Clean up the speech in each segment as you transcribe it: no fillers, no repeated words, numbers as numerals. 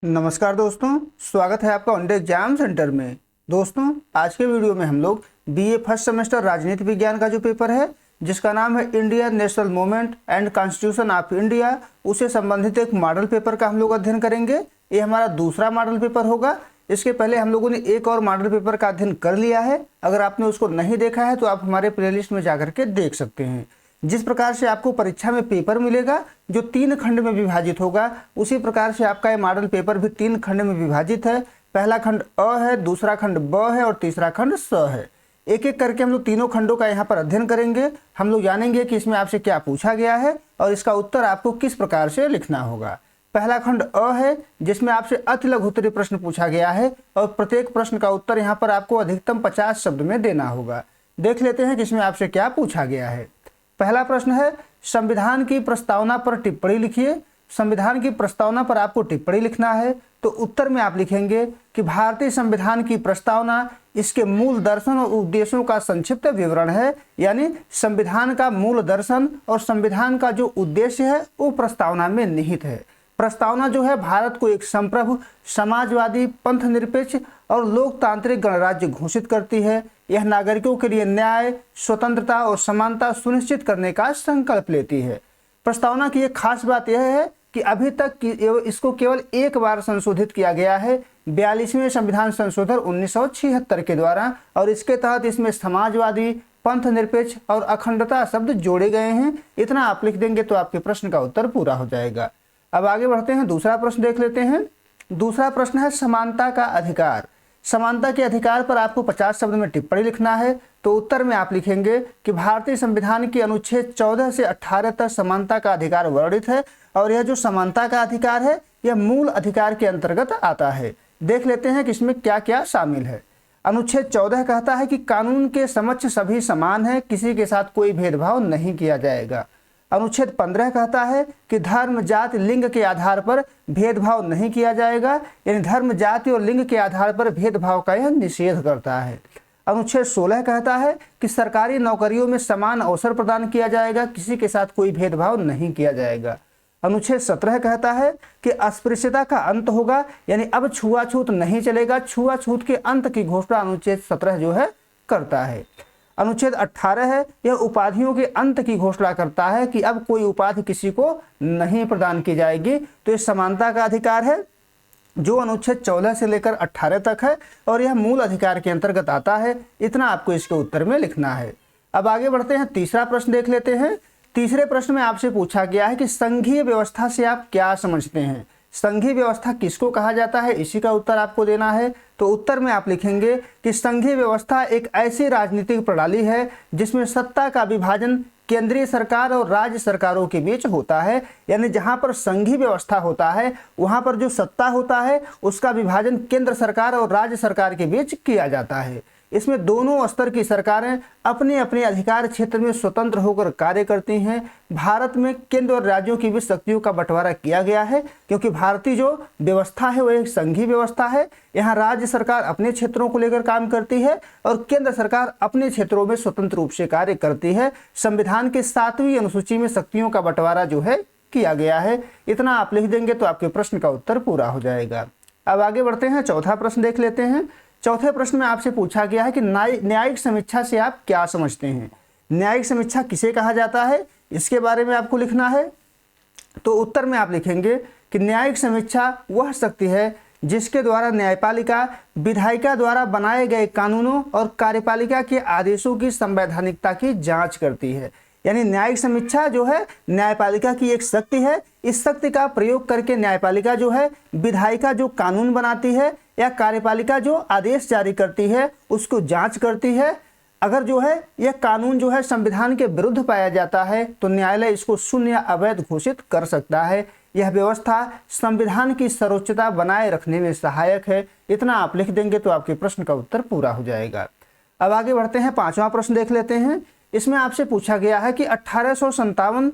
नमस्कार दोस्तों, स्वागत है आपका वनडे एग्जाम सेंटर में। दोस्तों, आज के वीडियो में हम लोग बीए फर्स्ट सेमेस्टर राजनीति विज्ञान का जो पेपर है जिसका नाम है India national movement and constitution of India, उससे संबंधित एक मॉडल पेपर का हम लोग अध्ययन करेंगे। ये हमारा दूसरा मॉडल पेपर होगा। इसके पहले हम लोगों ने एक और मॉडल पेपर का अध्ययन कर लिया है। अगर आपने उसको नहीं देखा है तो आप हमारे प्लेलिस्ट में जाकर के देख सकते हैं। जिस प्रकार से आपको परीक्षा में पेपर मिलेगा जो 3 खंड में विभाजित होगा, उसी प्रकार से आपका ये मॉडल पेपर भी 3 खंड में विभाजित है। पहला खंड अ है, दूसरा खंड ब है और तीसरा खंड स है। एक एक करके हम लोग तीनों खंडों का यहाँ पर अध्ययन करेंगे। हम लोग जानेंगे कि इसमें आपसे क्या पूछा गया है और इसका उत्तर आपको किस प्रकार से लिखना होगा। पहला खंड अ है जिसमें आपसे अति लघु उत्तरीय प्रश्न पूछा गया है और प्रत्येक प्रश्न का उत्तर यहाँ पर आपको अधिकतम 50 शब्द में देना होगा। देख लेते हैं कि इसमें आपसे क्या पूछा गया है। पहला प्रश्न है, संविधान की प्रस्तावना पर टिप्पणी लिखिए। संविधान की प्रस्तावना पर आपको टिप्पणी लिखना है तो उत्तर में आप लिखेंगे कि भारतीय संविधान की प्रस्तावना इसके मूल दर्शन और उद्देश्यों का संक्षिप्त विवरण है। यानी संविधान का मूल दर्शन और संविधान का जो उद्देश्य है वो प्रस्तावना में निहित है। प्रस्तावना जो है भारत को एक संप्रभु, समाजवादी, पंथ निरपेक्ष और लोकतांत्रिक गणराज्य घोषित करती है। यह नागरिकों के लिए न्याय, स्वतंत्रता और समानता सुनिश्चित करने का संकल्प लेती है। प्रस्तावना की एक खास बात यह है कि अभी तक इसको केवल एक बार संशोधित किया गया है, 42वें संविधान संशोधन 1976 के द्वारा, और इसके तहत इसमें समाजवादी, पंथ निरपेक्ष और अखंडता शब्द जोड़े गए हैं। इतना आप लिख देंगे तो आपके प्रश्न का उत्तर पूरा हो जाएगा। अब आगे बढ़ते हैं, दूसरा प्रश्न देख लेते हैं। दूसरा प्रश्न है समानता का अधिकार। समानता के अधिकार पर आपको 50 शब्द में टिप्पणी लिखना है तो उत्तर में आप लिखेंगे कि भारतीय संविधान के अनुच्छेद 14 से 18 तक समानता का अधिकार वर्णित है और यह जो समानता का अधिकार है यह मूल अधिकार के अंतर्गत आता है। देख लेते हैं कि इसमें क्या क्या शामिल है। अनुच्छेद 14 कहता है कि कानून के समक्ष सभी समान है, किसी के साथ कोई भेदभाव नहीं किया जाएगा। अनुच्छेद 15 कहता है कि धर्म, जाति, लिंग के आधार पर भेदभाव नहीं किया जाएगा। यानी धर्म, जाति और लिंग के आधार पर भेदभाव का यह निषेध करता है। अनुच्छेद 16 कहता है कि सरकारी नौकरियों में समान अवसर प्रदान किया जाएगा, किसी के साथ कोई भेदभाव नहीं किया जाएगा। अनुच्छेद 17 कहता है कि अस्पृश्यता का अंत होगा, यानी अब छुआछूत नहीं चलेगा। छुआछूत के अंत की घोषणा अनुच्छेद 17 जो है करता है। अनुच्छेद 18 है, यह उपाधियों के अंत की घोषणा करता है कि अब कोई उपाधि किसी को नहीं प्रदान की जाएगी। तो ये समानता का अधिकार है जो अनुच्छेद 14 से लेकर 18 तक है और यह मूल अधिकार के अंतर्गत आता है। इतना आपको इसके उत्तर में लिखना है। अब आगे बढ़ते हैं, तीसरा प्रश्न देख लेते हैं। तीसरे प्रश्न में आपसे पूछा गया है कि संघीय व्यवस्था से आप क्या समझते हैं। संघीय व्यवस्था किसको कहा जाता है, इसी का उत्तर आपको देना है। तो उत्तर में आप लिखेंगे कि संघीय व्यवस्था एक ऐसी राजनीतिक प्रणाली है जिसमें सत्ता का विभाजन केंद्रीय सरकार और राज्य सरकारों के बीच होता है। यानी जहां पर संघीय व्यवस्था होता है वहां पर जो सत्ता होता है उसका विभाजन केंद्र सरकार और राज्य सरकार के बीच किया जाता है। इसमें दोनों स्तर की सरकारें अपने अपने अधिकार क्षेत्र में स्वतंत्र होकर कार्य करती हैं। भारत में केंद्र और राज्यों की भी शक्तियों का बंटवारा किया गया है क्योंकि भारतीय जो व्यवस्था है वह एक संघीय व्यवस्था है। यहाँ राज्य सरकार अपने क्षेत्रों को लेकर काम करती है और केंद्र सरकार अपने क्षेत्रों में स्वतंत्र रूप से कार्य करती है। संविधान के 7वीं अनुसूची में शक्तियों का बंटवारा जो है किया गया है। इतना आप लिख देंगे तो आपके प्रश्न का उत्तर पूरा हो जाएगा। अब आगे बढ़ते हैं, चौथा प्रश्न देख लेते हैं। चौथे प्रश्न में आपसे पूछा गया है कि न्यायिक समीक्षा से आप क्या समझते हैं। न्यायिक समीक्षा किसे कहा जाता है इसके बारे में आपको लिखना है। तो उत्तर में आप लिखेंगे कि न्यायिक समीक्षा वह शक्ति है जिसके द्वारा न्यायपालिका विधायिका द्वारा बनाए गए कानूनों और कार्यपालिका के आदेशों की संवैधानिकता की जांच करती है। यानी न्यायिक समीक्षा जो है न्यायपालिका की एक शक्ति है। इस शक्ति का प्रयोग करके न्यायपालिका जो है विधायिका जो कानून बनाती है या कार्यपालिका जो आदेश जारी करती है उसको जांच करती है। अगर जो है यह कानून जो है संविधान के विरुद्ध पाया जाता है तो न्यायालय इसको शून्य या अवैध घोषित कर सकता है। यह व्यवस्था संविधान की सर्वोच्चता बनाए रखने में सहायक है। इतना आप लिख देंगे तो आपके प्रश्न का उत्तर पूरा हो जाएगा। अब आगे बढ़ते हैं, पांचवा प्रश्न देख लेते हैं। इसमें आपसे पूछा गया है कि 1857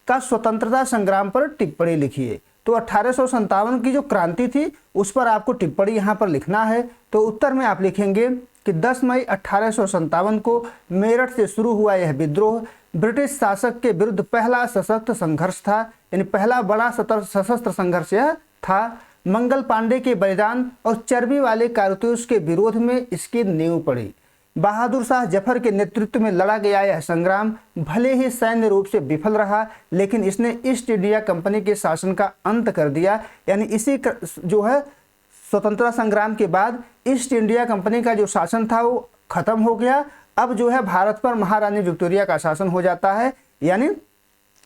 का स्वतंत्रता संग्राम पर टिप्पणी लिखिए। तो 1857 की जो क्रांति थी उस पर आपको टिप्पणी यहाँ पर लिखना है। तो उत्तर में आप लिखेंगे कि 10 मई 1857 को मेरठ से शुरू हुआ यह विद्रोह ब्रिटिश शासक के विरुद्ध पहला सशक्त संघर्ष था। यानी पहला बड़ा सशस्त्र संघर्ष यह था। मंगल पांडे के बलिदान और चर्बी वाले कारतूस के विरोध में इसकी नींव पड़ी। बहादुर शाह जफर के नेतृत्व में लड़ा गया यह संग्राम भले ही सैन्य रूप से विफल रहा, लेकिन इसने ईस्ट इंडिया कंपनी के शासन का अंत कर दिया। यानी इसी जो है स्वतंत्रता संग्राम के बाद ईस्ट इंडिया कंपनी का जो शासन था वो खत्म हो गया। अब जो है भारत पर महारानी विक्टोरिया का शासन हो जाता है, यानी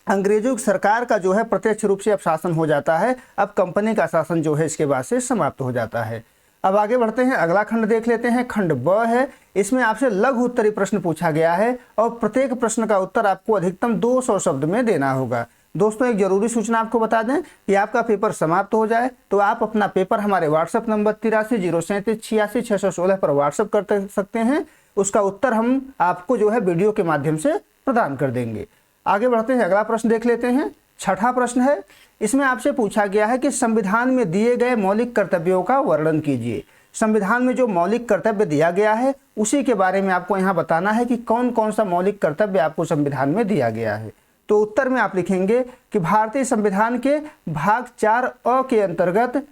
अंग्रेजों की सरकार का जो है प्रत्यक्ष रूप से अब शासन हो जाता है। अब कंपनी का शासन जो है इसके बाद से समाप्त हो जाता है। अब आगे बढ़ते हैं, अगला खंड देख लेते हैं। खंड ब है। इसमें आपसे लघु उत्तरीय प्रश्न पूछा गया है और प्रत्येक प्रश्न का उत्तर आपको अधिकतम 200 शब्द में देना होगा। दोस्तों एक जरूरी सूचना आपको बता दें कि आपका पेपर समाप्त हो जाए तो आप अपना पेपर हमारे व्हाट्सएप नंबर 8307386616 पर व्हाट्सएप कर सकते हैं। उसका उत्तर हम आपको जो है वीडियो के माध्यम से प्रदान कर देंगे। आगे बढ़ते हैं, अगला प्रश्न देख लेते हैं। छठा प्रश्न है। इसमें आपसे पूछा गया है कि संविधान में दिए गए मौलिक कर्तव्यों का वर्णन कीजिए। संविधान में जो मौलिक कर्तव्य दिया गया है उसी के बारे में आपको यहाँ बताना है कि कौन कौन सा मौलिक कर्तव्य आपको संविधान में दिया गया है। तो उत्तर में आप लिखेंगे कि भारतीय संविधान के भाग 4 के अंतर्गत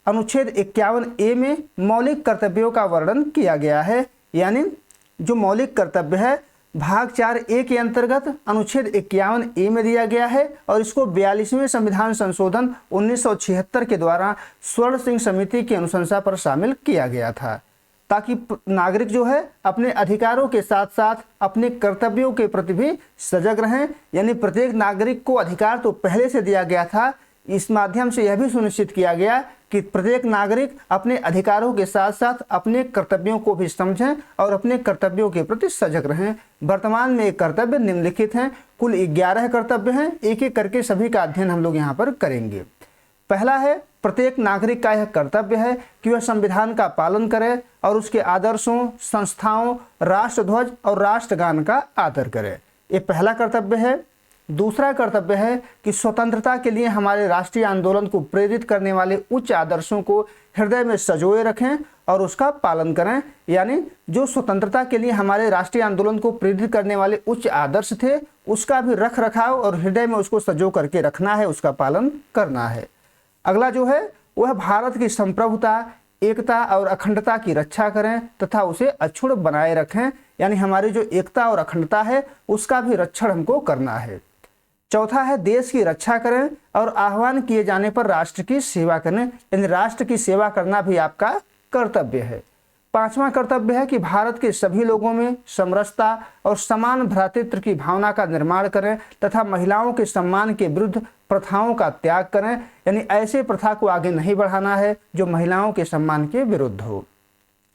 अनुच्छेद 51A में मौलिक कर्तव्यों का वर्णन किया गया है। यानी जो मौलिक कर्तव्य है भाग 4A के अंतर्गत अनुच्छेद 51A में दिया गया है और इसको 42वें संविधान संशोधन 1976 के द्वारा स्वर्ण सिंह समिति की अनुशंसा पर शामिल किया गया था, ताकि नागरिक जो है अपने अधिकारों के साथ साथ अपने कर्तव्यों के प्रति भी सजग रहें। यानी प्रत्येक नागरिक को अधिकार तो पहले से दिया गया था, इस माध्यम से यह भी सुनिश्चित किया गया कि प्रत्येक नागरिक अपने अधिकारों के साथ साथ अपने कर्तव्यों को भी समझें और अपने कर्तव्यों के प्रति सजग रहें। वर्तमान में एक कर्तव्य निम्नलिखित हैं, कुल 11 कर्तव्य हैं। एक एक करके सभी का अध्ययन हम लोग यहाँ पर करेंगे। पहला है, प्रत्येक नागरिक का यह कर्तव्य है कि वह संविधान का पालन करे और उसके आदर्शों, संस्थाओं, राष्ट्रध्वज और राष्ट्रगान का आदर करे। ये पहला कर्तव्य है। दूसरा कर्तव्य है कि स्वतंत्रता के लिए हमारे राष्ट्रीय आंदोलन को प्रेरित करने वाले उच्च आदर्शों को हृदय में संजोए रखें और उसका पालन करें। यानी जो स्वतंत्रता के लिए हमारे राष्ट्रीय आंदोलन को प्रेरित करने वाले उच्च आदर्श थे उसका भी रख रखाव और हृदय में उसको संजो करके रखना है, उसका पालन करना है। अगला जो है वह भारत की संप्रभुता, एकता और अखंडता की रक्षा करें तथा उसे अक्षुण्ण बनाए रखें। यानी हमारी जो एकता और अखंडता है उसका भी रक्षण हमको करना है। चौथा है, देश की रक्षा करें और आह्वान किए जाने पर राष्ट्र की सेवा करें। यानी राष्ट्र की सेवा करना भी आपका कर्तव्य है। पांचवा कर्तव्य है कि भारत के सभी लोगों में समरसता और समान भ्रातृत्व की भावना का निर्माण करें तथा महिलाओं के सम्मान के विरुद्ध प्रथाओं का त्याग करें। यानी ऐसे प्रथा को आगे नहीं बढ़ाना है जो महिलाओं के सम्मान के विरुद्ध हो।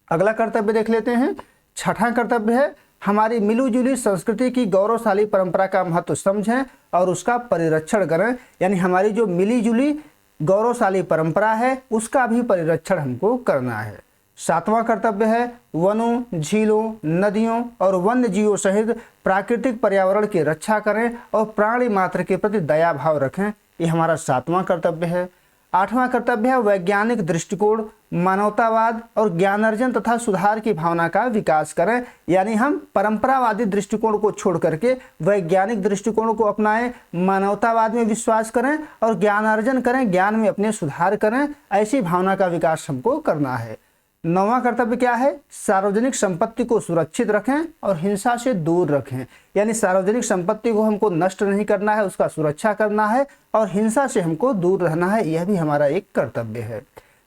अगला कर्तव्य देख लेते हैं। छठा कर्तव्य है, हमारी मिलीजुली संस्कृति की गौरवशाली परंपरा का महत्व समझें और उसका परिरक्षण करें। यानी हमारी जो मिलीजुली गौरवशाली परंपरा है उसका भी परिरक्षण हमको करना है। सातवां कर्तव्य है, वनों, झीलों, नदियों और वन्य जीवों सहित प्राकृतिक पर्यावरण की रक्षा करें और प्राणी मात्र के प्रति दया भाव रखें। ये हमारा सातवां कर्तव्य है। आठवां कर्तव्य है, वैज्ञानिक दृष्टिकोण, मानवतावाद और ज्ञानार्जन तथा सुधार की भावना का विकास करें। यानी हम परंपरावादी दृष्टिकोण को छोड़ करके वैज्ञानिक दृष्टिकोण को अपनाएं, मानवतावाद में विश्वास करें और ज्ञानार्जन करें, ज्ञान में अपने सुधार करें। ऐसी भावना का विकास हमको करना है। नौवां कर्तव्य क्या है, सार्वजनिक संपत्ति को सुरक्षित रखें और हिंसा से दूर रखें। यानी सार्वजनिक संपत्ति को हमको नष्ट नहीं करना है, उसका सुरक्षा करना है और हिंसा से हमको दूर रहना है। यह भी हमारा एक कर्तव्य है।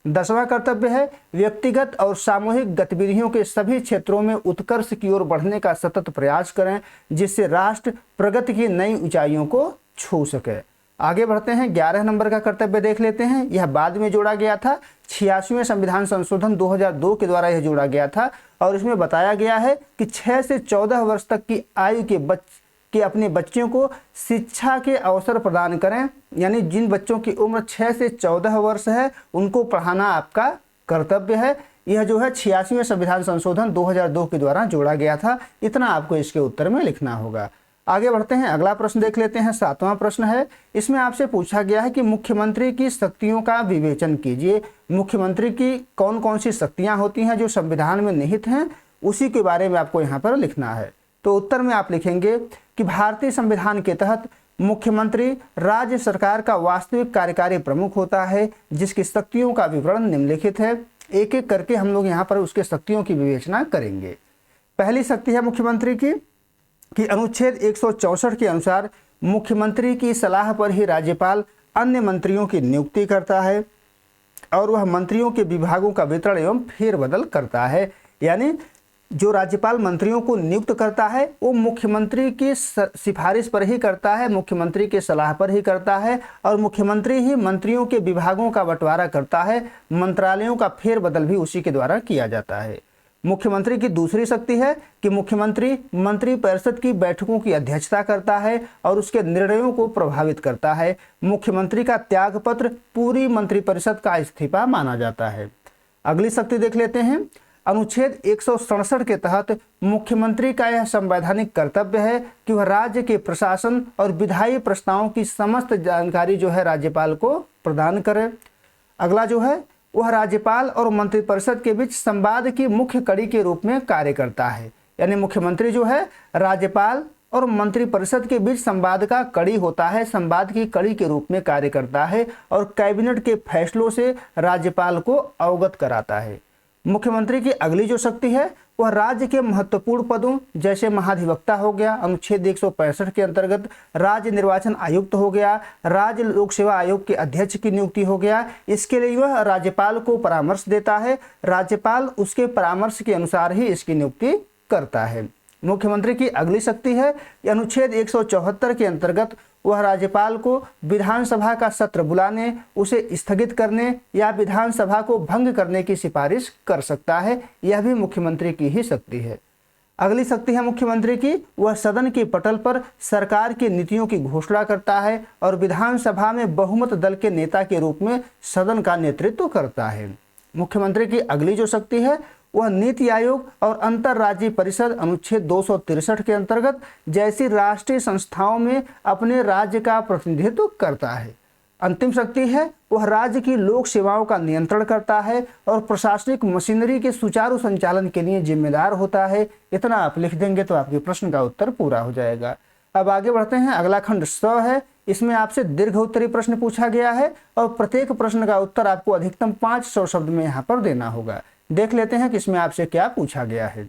10वां कर्तव्य है, व्यक्तिगत और सामूहिक गतिविधियों के सभी क्षेत्रों में उत्कर्ष की ओर बढ़ने का सतत प्रयास करें जिससे राष्ट्र प्रगति की नई ऊंचाइयों को छू सके। आगे बढ़ते हैं, 11 नंबर का कर्तव्य देख लेते हैं। यह बाद में जोड़ा गया था, 86वें संविधान संशोधन 2002 के द्वारा यह जोड़ा गया था और इसमें बताया गया है कि 6 से 14 वर्ष तक की आयु के अपने बच्चों को शिक्षा के अवसर प्रदान करें। यानी जिन बच्चों की उम्र 6 से 14 वर्ष है उनको पढ़ाना आपका कर्तव्य है। यह जो है 86वें संविधान संशोधन 2002 के द्वारा जोड़ा गया था। इतना आपको इसके उत्तर में लिखना होगा। आगे बढ़ते हैं, अगला प्रश्न देख लेते हैं। 7वां प्रश्न है, इसमें आपसे पूछा गया है कि मुख्यमंत्री की शक्तियों का विवेचन कीजिए। मुख्यमंत्री की कौन कौन सी शक्तियां होती हैं जो संविधान में निहित हैं, उसी के बारे में आपको यहाँ पर लिखना है। तो उत्तर में आप लिखेंगे कि भारतीय संविधान के तहत मुख्यमंत्री राज्य सरकार का वास्तविक कार्यकारी प्रमुख होता है, जिसकी शक्तियों का विवरण निम्नलिखित है। एक एक करके हम लोग यहाँ पर उसके शक्तियों की विवेचना करेंगे। पहली शक्ति है मुख्यमंत्री की कि अनुच्छेद 164 के अनुसार मुख्यमंत्री की सलाह पर ही राज्यपाल अन्य मंत्रियों की नियुक्ति करता है और वह मंत्रियों के विभागों का वितरण एवं फेरबदल करता है। यानी जो राज्यपाल मंत्रियों को नियुक्त करता है वो मुख्यमंत्री की सिफारिश पर ही करता है, मुख्यमंत्री के सलाह पर ही करता है और मुख्यमंत्री ही मंत्रियों के विभागों का बंटवारा करता है। मंत्रालयों का फेरबदल भी उसी के द्वारा किया जाता है। मुख्यमंत्री की दूसरी शक्ति है कि मुख्यमंत्री मंत्रिपरिषद की बैठकों की अध्यक्षता करता है और उसके निर्णयों को प्रभावित करता है। मुख्यमंत्री का त्यागपत्र पूरी मंत्रिपरिषद का इस्तीफा माना जाता है। अगली शक्ति देख लेते हैं। अनुच्छेद 167 के तहत मुख्यमंत्री का यह संवैधानिक कर्तव्य है कि वह राज्य के प्रशासन और विधायी प्रस्तावों की समस्त जानकारी जो है राज्यपाल को प्रदान करे। अगला जो है वह राज्यपाल और मंत्रिपरिषद के बीच संवाद की मुख्य कड़ी के रूप में कार्य करता है। यानी मुख्यमंत्री जो है राज्यपाल और मंत्रिपरिषद के बीच संवाद का कड़ी होता है, संवाद की कड़ी के रूप में कार्य करता है और कैबिनेट के फैसलों से राज्यपाल को अवगत कराता है। मुख्यमंत्री की अगली जो शक्ति है वह राज्य के महत्वपूर्ण पदों जैसे महाधिवक्ता हो गया, अनुच्छेद 165 के अंतर्गत राज्य निर्वाचन आयुक्त हो गया, राज्य लोक सेवा आयोग के अध्यक्ष की नियुक्ति हो गया। इसके लिए वह राज्यपाल को परामर्श देता है, राज्यपाल उसके परामर्श के अनुसार ही इसकी नियुक्ति करता है। मुख्यमंत्री की अगली शक्ति है अनुच्छेद 174 के अंतर्गत वह राज्यपाल को विधानसभा का सत्र बुलाने, उसे स्थगित करने या विधानसभा को भंग करने की सिफारिश कर सकता है। यह भी मुख्यमंत्री की ही शक्ति है। अगली शक्ति है मुख्यमंत्री की, वह सदन के पटल पर सरकार की नीतियों की घोषणा करता है और विधानसभा में बहुमत दल के नेता के रूप में सदन का नेतृत्व करता है। मुख्यमंत्री की अगली जो शक्ति है वह नीति आयोग और अंतर्राज्यीय परिषद अनुच्छेद 263 के अंतर्गत जैसी राष्ट्रीय संस्थाओं में अपने राज्य का प्रतिनिधित्व करता है। अंतिम शक्ति है वह राज्य की लोक सेवाओं का नियंत्रण करता है और प्रशासनिक मशीनरी के सुचारू संचालन के लिए जिम्मेदार होता है। इतना आप लिख देंगे तो आपके प्रश्न का उत्तर पूरा हो जाएगा। अब आगे बढ़ते हैं। अगला खंड 100 है। इसमें आपसे दीर्घ उत्तरीय प्रश्न पूछा गया है और प्रत्येक प्रश्न का उत्तर आपको अधिकतम 500 शब्द में यहाँ पर देना होगा। देख लेते हैं कि इसमें आपसे क्या पूछा गया है।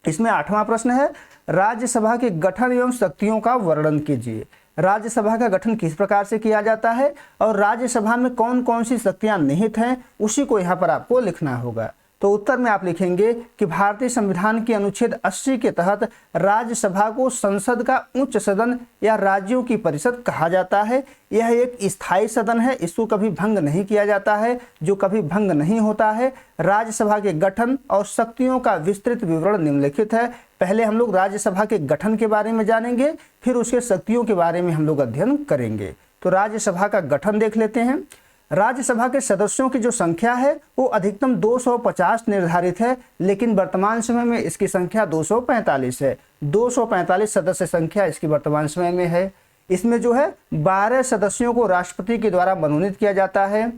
इसमें 8वां प्रश्न है, राज्यसभा के गठन एवं शक्तियों का वर्णन कीजिए। राज्यसभा का गठन किस प्रकार से किया जाता है और राज्यसभा में कौन कौन सी शक्तियां निहित हैं, उसी को यहाँ पर आपको लिखना होगा। तो उत्तर में आप लिखेंगे कि भारतीय संविधान के अनुच्छेद 80 के तहत राज्यसभा को संसद का उच्च सदन या राज्यों की परिषद कहा जाता है। यह एक स्थायी सदन है, इसको कभी भंग नहीं किया जाता है, जो कभी भंग नहीं होता है। राज्यसभा के गठन और शक्तियों का विस्तृत विवरण निम्नलिखित है। पहले हम लोग राज्यसभा के गठन के बारे में जानेंगे, फिर उसके शक्तियों के बारे में हम लोग अध्ययन करेंगे। तो राज्यसभा का गठन देख लेते हैं। राज्यसभा के सदस्यों की जो संख्या है वो अधिकतम 250 निर्धारित है, लेकिन वर्तमान समय में इसकी संख्या 245 है। 245 सदस्य संख्या इसकी वर्तमान समय में है। इसमें जो है 12 सदस्यों को राष्ट्रपति के द्वारा मनोनीत किया जाता है,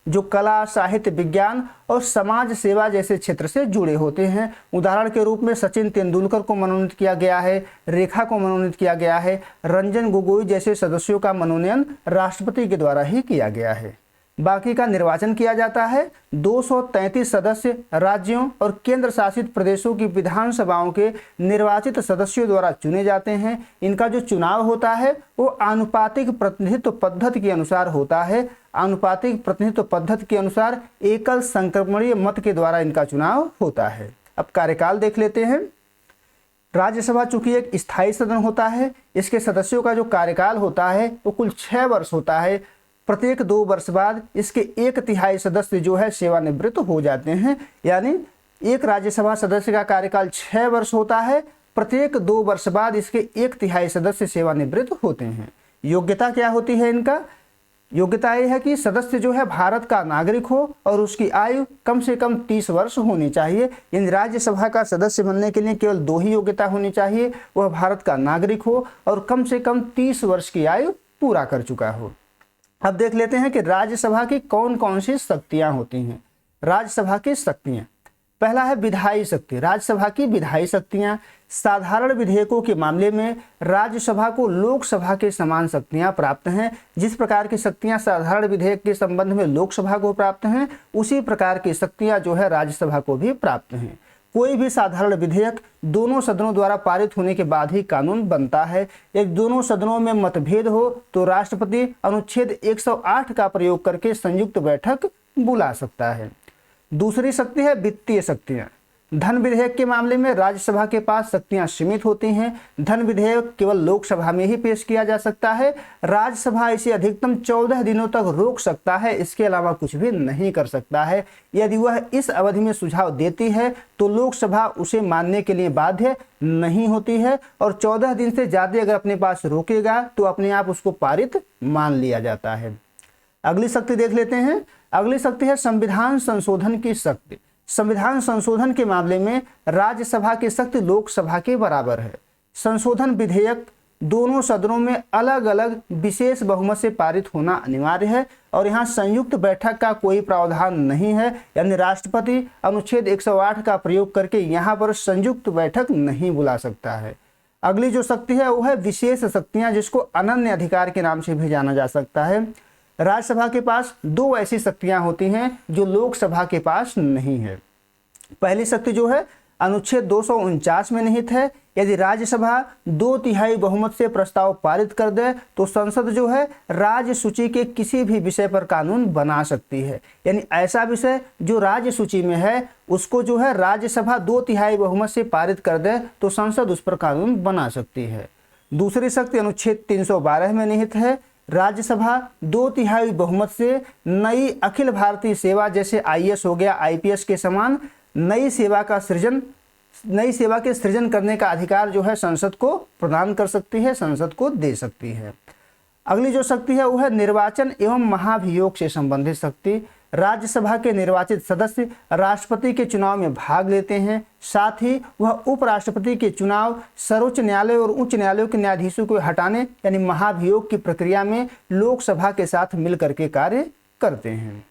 जो कला, साहित्य, विज्ञान और समाज सेवा जैसे क्षेत्र से जुड़े होते हैं। उदाहरण के रूप में सचिन तेंदुलकर को मनोनीत किया गया है, रेखा को मनोनीत किया गया है, रंजन गोगोई जैसे सदस्यों का मनोनयन राष्ट्रपति के द्वारा ही किया गया है। बाकी का निर्वाचन किया जाता है। 233 सदस्य राज्यों और केंद्र शासित प्रदेशों की विधानसभाओं के निर्वाचित सदस्यों द्वारा चुने जाते हैं। इनका जो चुनाव होता है वो आनुपातिक प्रतिनिधित्व पद्धति के अनुसार होता है। आनुपातिक प्रतिनिधित्व पद्धति के अनुसार एकल संक्रमणीय मत के द्वारा इनका चुनाव होता है। अब कार्यकाल देख लेते हैं। राज्यसभा चूंकि एक स्थायी सदन होता है, इसके सदस्यों का जो कार्यकाल होता है वो कुल 6 वर्ष होता है। प्रत्येक 2 वर्ष बाद इसके 1/3 सदस्य जो है सेवानिवृत्त हो जाते हैं। यानी एक राज्यसभा सदस्य का कार्यकाल 6 वर्ष होता है, प्रत्येक 2 वर्ष बाद इसके 1/3 सदस्य सेवानिवृत्त होते हैं। योग्यता क्या होती है इनका? योग्यता यह है कि सदस्य जो है भारत का नागरिक हो और उसकी आयु कम से कम 30 वर्ष होनी चाहिए। इन राज्यसभा का सदस्य बनने के लिए केवल 2 ही योग्यता होनी चाहिए, वह भारत का नागरिक हो और कम से कम 30 वर्ष की आयु पूरा कर चुका हो। अब देख लेते हैं कि राज्यसभा की कौन कौन सी शक्तियां होती हैं। राज्यसभा की शक्तियां, पहला है विधायी शक्ति, राज्यसभा की विधायी शक्तियां। साधारण विधेयकों के मामले में राज्यसभा को लोकसभा के समान शक्तियां प्राप्त हैं। जिस प्रकार की शक्तियां साधारण विधेयक के संबंध में लोकसभा को प्राप्त हैं, उसी प्रकार की शक्तियां जो है राज्यसभा को भी प्राप्त हैं। कोई भी साधारण विधेयक दोनों सदनों द्वारा पारित होने के बाद ही कानून बनता है। एक दोनों सदनों में मतभेद हो तो राष्ट्रपति अनुच्छेद 108 का प्रयोग करके संयुक्त बैठक बुला सकता है। दूसरी शक्ति है वित्तीय शक्तियां। धन विधेयक के मामले में राज्यसभा के पास शक्तियां सीमित होती हैं। धन विधेयक केवल लोकसभा में ही पेश किया जा सकता है। राज्यसभा इसे अधिकतम 14 दिनों तक रोक सकता है, इसके अलावा कुछ भी नहीं कर सकता है। यदि वह इस अवधि में सुझाव देती है तो लोकसभा उसे मानने के लिए बाध्य नहीं होती है, और 14 दिन से ज्यादा अगर अपने पास रोकेगा तो अपने आप उसको पारित मान लिया जाता है। अगली शक्ति देख लेते हैं। अगली शक्ति है संविधान संशोधन की शक्ति। संविधान संशोधन के मामले में राज्यसभा की शक्ति लोकसभा के बराबर है। संशोधन विधेयक दोनों सदनों में अलग अलग विशेष बहुमत से पारित होना अनिवार्य है, और यहाँ संयुक्त बैठक का कोई प्रावधान नहीं है, यानी राष्ट्रपति अनुच्छेद 108 का प्रयोग करके यहाँ पर संयुक्त बैठक नहीं बुला सकता है। अगली जो शक्ति है वो है विशेष शक्तियां, जिसको अनन्य अधिकार के नाम से भी जाना जा सकता है। राज्यसभा के पास दो ऐसी शक्तियां होती हैं जो लोकसभा के पास नहीं है। पहली शक्ति जो है अनुच्छेद 249 में निहित है। यदि राज्यसभा 2/3 बहुमत से प्रस्ताव पारित कर दे तो संसद जो है राज्य सूची के किसी भी विषय पर कानून बना सकती है। यानी ऐसा विषय जो राज्य सूची में है उसको जो है राज्यसभा 2/3 बहुमत से पारित कर दे तो संसद उस पर कानून बना सकती है। दूसरी शक्ति अनुच्छेद 312 में निहित है। राज्यसभा 2/3 बहुमत से नई अखिल भारतीय सेवा, जैसे IAS हो गया, IPS के समान नई सेवा के सृजन करने का अधिकार जो है संसद को प्रदान कर सकती है, संसद को दे सकती है। अगली जो शक्ति है वो है निर्वाचन एवं महाभियोग से संबंधित शक्ति। राज्यसभा के निर्वाचित सदस्य राष्ट्रपति के चुनाव में भाग लेते हैं, साथ ही वह उपराष्ट्रपति के चुनाव, सर्वोच्च न्यायालय और उच्च न्यायालयों के न्यायाधीशों को हटाने यानी महाभियोग की प्रक्रिया में लोकसभा के साथ मिलकर के कार्य करते हैं।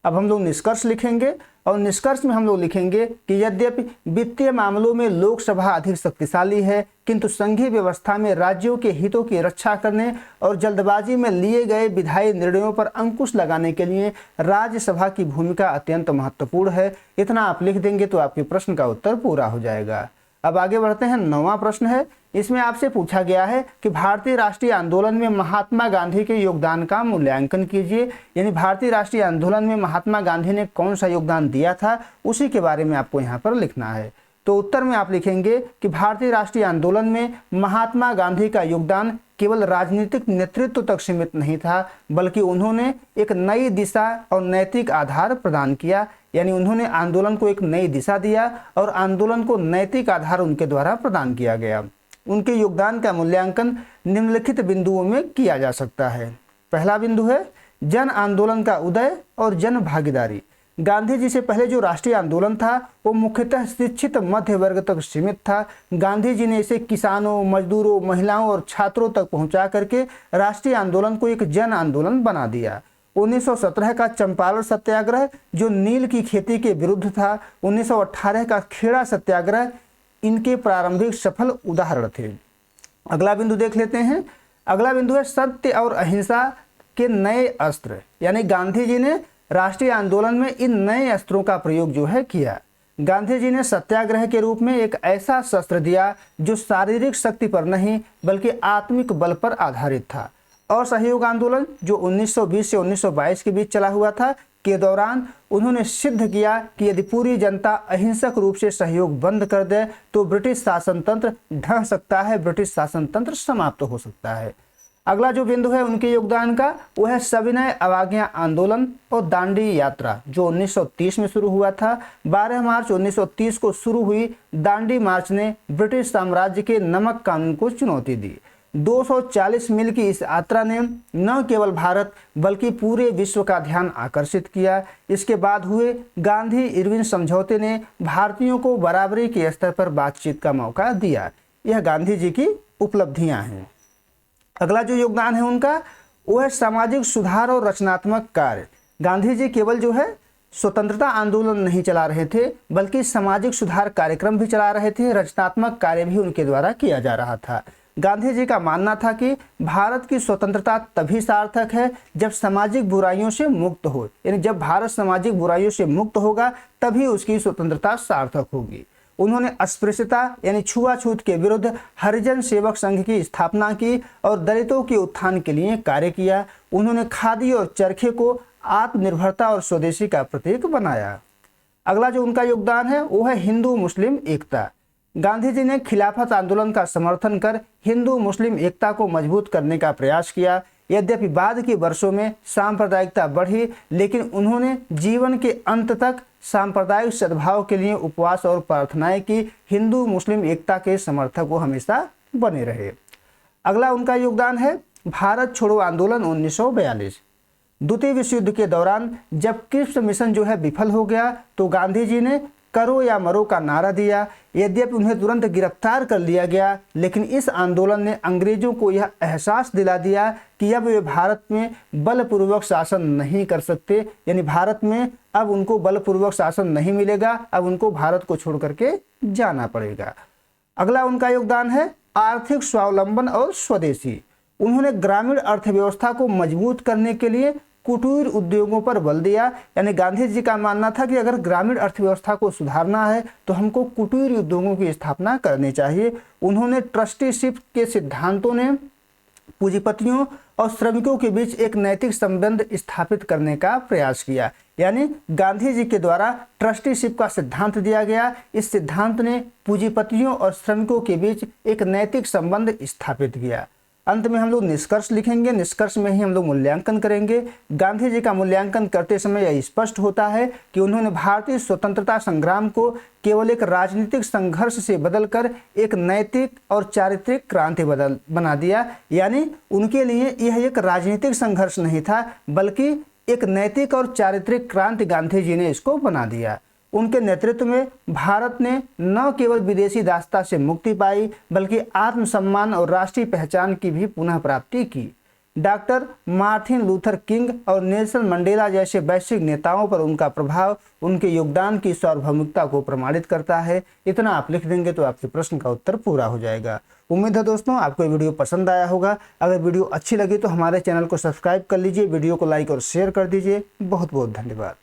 अब हम लोग निष्कर्ष लिखेंगे, और निष्कर्ष में हम लोग लिखेंगे कि यद्यपि वित्तीय मामलों में लोकसभा अधिक शक्तिशाली है, किंतु संघीय व्यवस्था में राज्यों के हितों की रक्षा करने और जल्दबाजी में लिए गए विधायी निर्णयों पर अंकुश लगाने के लिए राज्यसभा की भूमिका अत्यंत महत्वपूर्ण है। इतना आप लिख देंगे तो आपके प्रश्न का उत्तर पूरा हो जाएगा। अब आगे बढ़ते हैं। 9वां प्रश्न है, इसमें आपसे पूछा गया है कि भारतीय राष्ट्रीय आंदोलन में महात्मा गांधी के योगदान का मूल्यांकन कीजिए। यानी भारतीय राष्ट्रीय आंदोलन में महात्मा गांधी ने कौन सा योगदान दिया था, उसी के बारे में आपको यहाँ पर लिखना है। तो उत्तर में आप लिखेंगे कि भारतीय राष्ट्रीय आंदोलन में महात्मा गांधी का योगदान केवल राजनीतिक नेतृत्व तक सीमित नहीं था, बल्कि उन्होंने एक नई दिशा और नैतिक आधार प्रदान किया। यानी उन्होंने आंदोलन को एक नई दिशा दिया और आंदोलन को नैतिक आधार उनके द्वारा प्रदान किया गया। उनके योगदान का मूल्यांकन निम्नलिखित बिंदुओं में किया जा सकता है। पहला बिंदु है जन आंदोलन का उदय और जन भागीदारी। गांधी जी से पहले जो राष्ट्रीय आंदोलन था वो मुख्यतः शिक्षित मध्य वर्ग तक सीमित था। गांधी जी ने इसे किसानों, मजदूरों, महिलाओं और छात्रों तक पहुंचा करके राष्ट्रीय आंदोलन को एक जन आंदोलन बना दिया। 1917 का चंपारण सत्याग्रह जो नील की खेती के विरुद्ध था, 1918 का खेड़ा सत्याग्रह इनके प्रारंभिक सफल उदाहरण थे। अगला बिंदु देख लेते हैं। अगला बिंदु है सत्य और अहिंसा के नए अस्त्र। यानी गांधी जी ने राष्ट्रीय आंदोलन में इन नए अस्त्रों का प्रयोग जो है किया। गांधी जी ने सत्याग्रह के रूप में एक ऐसा शस्त्र दिया जो शारीरिक शक्ति पर नहीं बल्कि आत्मिक बल पर आधारित था। असहयोग आंदोलन जो 1920 से 1922 के बीच चला हुआ था के दौरान उन्होंने सिद्ध किया कि यदि पूरी जनता अहिंसक रूप से सहयोग बंद कर दे तो ब्रिटिश शासन तंत्र ढह सकता है, ब्रिटिश शासन तंत्र समाप्त हो सकता है। अगला जो बिंदु है उनके योगदान का वो है सविनय अवज्ञा आंदोलन और दांडी यात्रा जो 1930 में शुरू हुआ था। 12 मार्च 1930 को शुरू हुई दांडी मार्च ने ब्रिटिश साम्राज्य के नमक कानून को चुनौती दी। 240 मील की इस यात्रा ने न केवल भारत बल्कि पूरे विश्व का ध्यान आकर्षित किया। इसके बाद हुए गांधी इरविन समझौते ने भारतीयों को बराबरी के स्तर पर बातचीत का मौका दिया। यह गांधी जी की उपलब्धियां हैं। अगला जो योगदान है उनका वो है सामाजिक सुधार और रचनात्मक कार्य। गांधी जी केवल जो है स्वतंत्रता आंदोलन नहीं चला रहे थे, बल्कि सामाजिक सुधार कार्यक्रम भी चला रहे थे। रचनात्मक कार्य भी उनके द्वारा किया जा रहा था। गांधी जी का मानना था कि भारत की स्वतंत्रता तभी सार्थक है जब सामाजिक बुराइयों से मुक्त हो, यानी जब भारत सामाजिक बुराइयों से मुक्त होगा तभी उसकी स्वतंत्रता सार्थक होगी। उन्होंने अस्पृश्यता यानी छुआछूत के विरुद्ध हरिजन सेवक संघ की स्थापना की और दलितों के उत्थान के लिए कार्य किया। उन्होंने खादी और चरखे को आत्मनिर्भरता और स्वदेशी का प्रतीक बनाया। अगला जो उनका योगदान है वो है हिंदू मुस्लिम एकता। गांधी जी ने खिलाफत आंदोलन का समर्थन कर हिंदू मुस्लिम एकता को मजबूत करने का प्रयास किया। यद्यपि बाद के वर्षों में सांप्रदायिकता बढ़ी, लेकिन उन्होंने जीवन के अंत तक सांप्रदायिक सद्भाव के लिए उपवास और प्रार्थनाएं की। हिंदू मुस्लिम एकता के समर्थक वो हमेशा बने रहे। अगला उनका योगदान है भारत छोड़ो आंदोलन 1942। द्वितीय विश्व युद्ध के दौरान जब क्रिप्स मिशन जो है विफल हो गया तो गांधी जी ने करो या मरो का नारा दिया। यद्यपि उन्हें तुरंत गिरफ्तार कर लिया गया, लेकिन इस आंदोलन ने अंग्रेजों को यह एहसास दिला दिया कि अब वे भारत में बलपूर्वक शासन नहीं कर सकते, यानी भारत में अब उनको बलपूर्वक शासन नहीं मिलेगा, अब उनको भारत को छोड़ करके जाना पड़ेगा। अगला उनका योगदान है आर्थिक स्वावलंबन और स्वदेशी। उन्होंने ग्रामीण अर्थव्यवस्था को मजबूत करने के लिए कुटीर उद्योगों पर बल दिया। यानी गांधी जी का मानना था कि अगर ग्रामीण अर्थव्यवस्था को सुधारना है तो हमको कुटीर उद्योगों की स्थापना करनी चाहिए। उन्होंने ट्रस्टीशिप के सिद्धांतों ने पूंजीपतियों और श्रमिकों के बीच एक नैतिक संबंध स्थापित करने का प्रयास किया। यानी गांधी जी के द्वारा ट्रस्टीशिप का सिद्धांत दिया गया। इस सिद्धांत ने पूंजीपतियों और श्रमिकों के बीच एक नैतिक संबंध स्थापित किया। अंत में हम लोग निष्कर्ष लिखेंगे, निष्कर्ष में ही हम लोग मूल्यांकन करेंगे। गांधी जी का मूल्यांकन करते समय यह स्पष्ट होता है कि उन्होंने भारतीय स्वतंत्रता संग्राम को केवल एक राजनीतिक संघर्ष से बदलकर एक नैतिक और चारित्रिक क्रांति बना दिया। यानी उनके लिए यह एक राजनीतिक संघर्ष नहीं था, बल्कि एक नैतिक और चारित्रिक क्रांति गांधी जी ने इसको बना दिया। उनके नेतृत्व में भारत ने न केवल विदेशी दासता से मुक्ति पाई, बल्कि आत्मसम्मान और राष्ट्रीय पहचान की भी पुनः प्राप्ति की। डॉक्टर मार्टिन लूथर किंग और नेल्सन मंडेला जैसे वैश्विक नेताओं पर उनका प्रभाव उनके योगदान की सार्वभौमिकता को प्रमाणित करता है। इतना आप लिख देंगे तो आपके प्रश्न का उत्तर पूरा हो जाएगा। उम्मीद है दोस्तों आपको ये वीडियो पसंद आया होगा। अगर वीडियो अच्छी लगी तो हमारे चैनल को सब्सक्राइब कर लीजिए, वीडियो को लाइक और शेयर कर दीजिए। बहुत बहुत धन्यवाद।